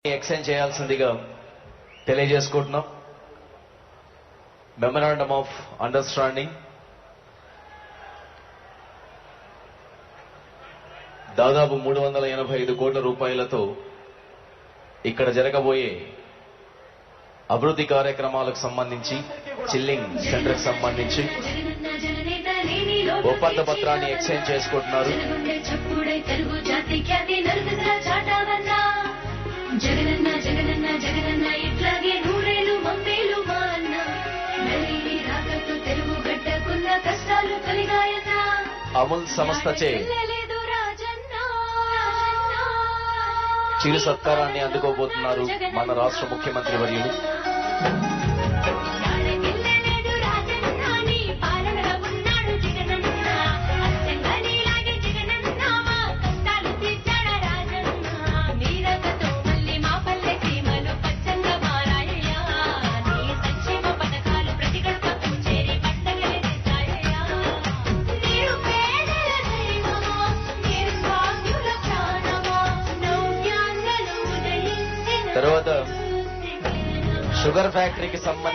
Exchange చేయాల్సిందిగా తెలియజేసుకుంటున్నాం. Memorandum of understanding దాదాపు 385 కోట్ల రూపాయలతో ఇక్కడ జరగబోయే అభివృద్ధి కార్యక్రమాలకు సంబంధించి చిల్లింగ్ సెంటర్ కి సంబంధించి ఒప్పంద పత్రాన్ని ఎక్స్చేంజ్ చేసుకుంటున్నారు. జగనన్న జగనన్న జగనన్న ఇట్లాగే నూరేలు మందేలు మా అన్న నలిని రాకతో తెలుగు గడ్డకున్న కష్టాలు కలిగాయన్న అమూల్ సంస్థచే చిరు సత్కారాన్ని అందుకోబోతున్నారు మన రాష్ట్ర ముఖ్యమంత్రి వర్యులు. తర్వాత షుగర్ ఫ్యాక్టరీకి సంబంధించి